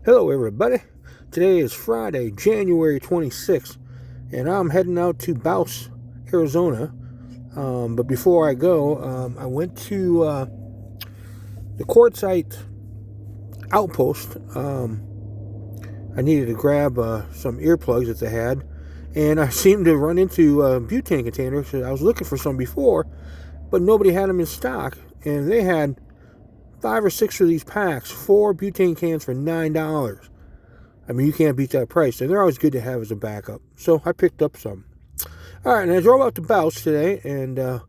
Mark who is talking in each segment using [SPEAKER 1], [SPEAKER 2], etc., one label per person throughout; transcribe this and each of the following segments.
[SPEAKER 1] Hello everybody, today is Friday, January 26th, and I'm heading out to Bouse, Arizona. But before I go, I went to the Quartzsite outpost. I needed to grab some earplugs that they had, and I seemed to run into butane containers. I was looking for some before, but nobody had them in stock, and they had 5 or 6 of these packs, 4 butane cans for $9. I mean, you can't beat that price, and they're always good to have as a backup. So I picked up some. All right, and I drove out to Bouse today and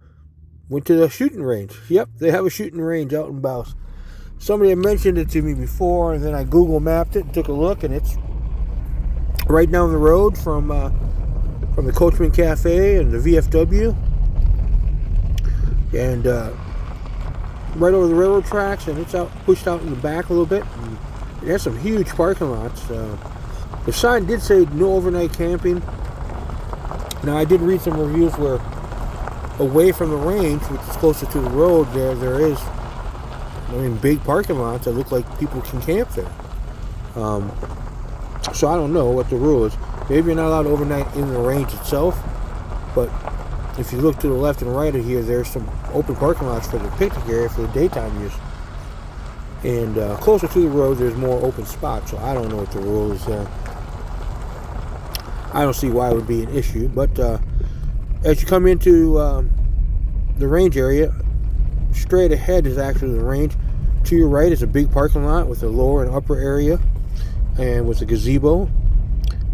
[SPEAKER 1] went to the shooting range. Yep, they have a shooting range out in Bouse. Somebody had mentioned it to me before, and then I Google mapped it and took a look, and it's right down the road from the Coachman Cafe and the VFW, and right over the railroad tracks, and it's pushed out in the back a little bit. And it has some huge parking lots. The sign did say no overnight camping. Now I did read some reviews where away from the range, which is closer to the road, there is, big parking lots that look like people can camp there. So I don't know what the rule is. Maybe you're not allowed overnight in the range itself, but if you look to the left and right of here, there's some open parking lots for the picnic area for the daytime use. And closer to the road, there's more open spots, so I don't know what the rule is there. I don't see why it would be an issue, but as you come into the range area, straight ahead is actually the range. To your right is a big parking lot with a lower and upper area, and with a gazebo.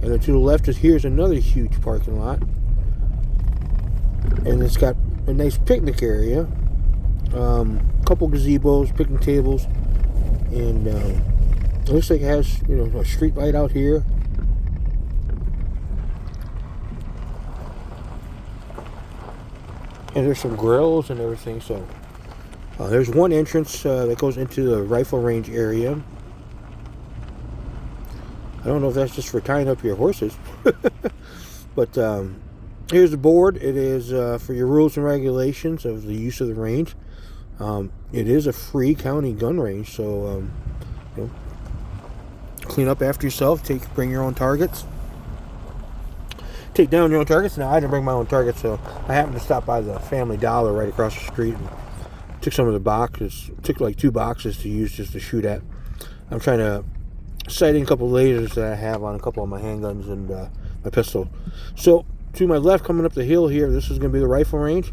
[SPEAKER 1] And then to the left here's another huge parking lot. And it's got a nice picnic area, couple gazebos, picnic tables, and it looks like it has a street light out here. And there's some grills and everything. So there's one entrance that goes into the rifle range area. I don't know if that's just for tying up your horses, but here's the board. It is for your rules and regulations of the use of the range. It is a free county gun range, so clean up after yourself. Bring your own targets. Take down your own targets. Now I didn't bring my own targets, so I happened to stop by the Family Dollar right across the street and took some of the boxes. Took like 2 boxes to use just to shoot at. I'm trying to sight in a couple lasers that I have on a couple of my handguns and my pistol. So to my left, coming up the hill here, this is going to be the rifle range.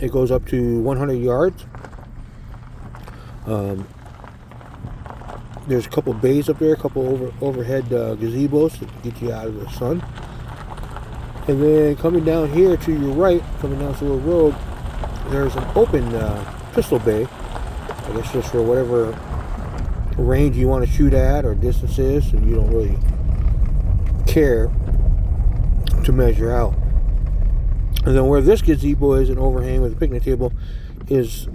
[SPEAKER 1] It goes up to 100 yards. There's a couple bays up there, a couple overhead gazebos to get you out of the sun. And then coming down here to your right, coming down to the road, there's an open pistol bay. I guess just for whatever range you want to shoot at or distances, and you don't really care to measure out. And then where this gazebo is, an overhang with a picnic table, is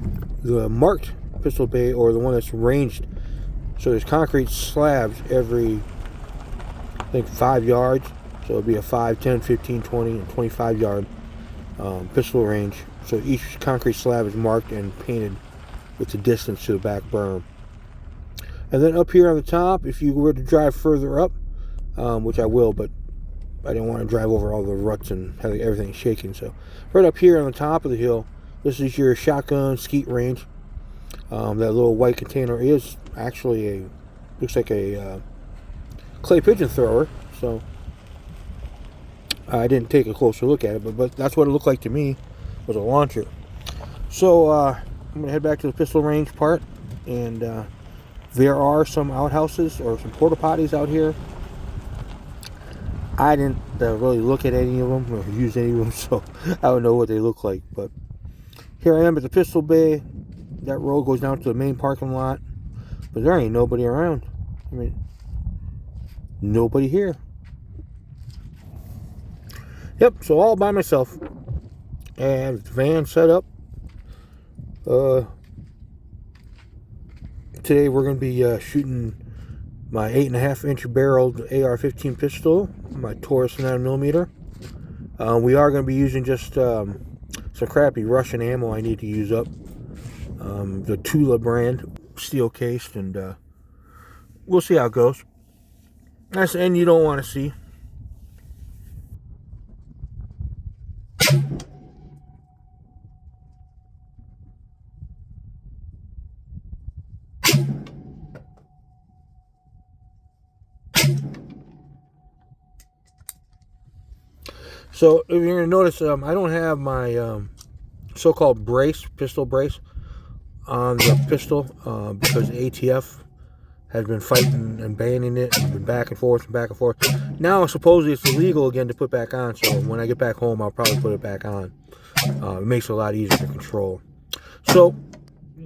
[SPEAKER 1] the marked pistol bay, or the one that's ranged. So there's concrete slabs every, I think, 5 yards. So it'll be a 5, 10, 15, 20, and 25 yard pistol range. So each concrete slab is marked and painted with the distance to the back berm. And then up here on the top, if you were to drive further up, which I will, but I didn't want to drive over all the ruts and have everything shaking. So right up here on the top of the hill, this is your shotgun skeet range. That little white container is actually looks like a clay pigeon thrower. So I didn't take a closer look at it, but that's what it looked like to me, was a launcher. So I'm going to head back to the pistol range part, and there are some outhouses or some porta potties out here. I didn't really look at any of them or use any of them, so I don't know what they look like. But here I am at the pistol bay. That road goes down to the main parking lot, but there ain't nobody around. Nobody here. Yep, so all by myself. And the van set up. Today we're going to be shooting my 8.5-inch barreled AR-15 pistol, my Taurus 9mm. We are going to be using just some crappy Russian ammo I need to use up. The Tula brand, steel cased, and we'll see how it goes. That's the end you don't want to see. So if you're going to notice, I don't have my so-called brace, pistol brace, on the pistol because ATF has been fighting and banning it and been back and forth and back and forth. Now supposedly it's illegal again to put back on, so when I get back home I'll probably put it back on. It makes it a lot easier to control. So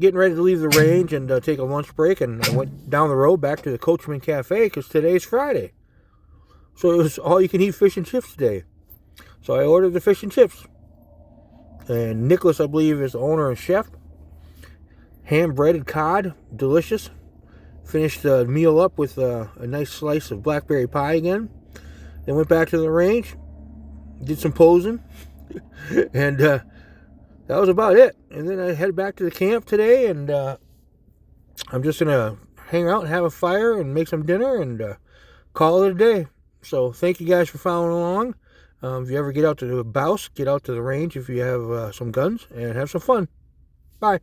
[SPEAKER 1] getting ready to leave the range and take a lunch break, and I went down the road back to the Coachman Cafe because today's Friday. So it was all you can eat fish and chips today. So I ordered the fish and chips. And Nicholas, I believe, is the owner and chef. Hand-breaded cod, delicious. Finished the meal up with a nice slice of blackberry pie again. Then went back to the range, did some posing, and that was about it. And then I head back to the camp today, and I'm just going to hang out and have a fire and make some dinner and call it a day. So thank you guys for following along. If you ever get out to the Bouse, get out to the range if you have some guns, and have some fun. Bye.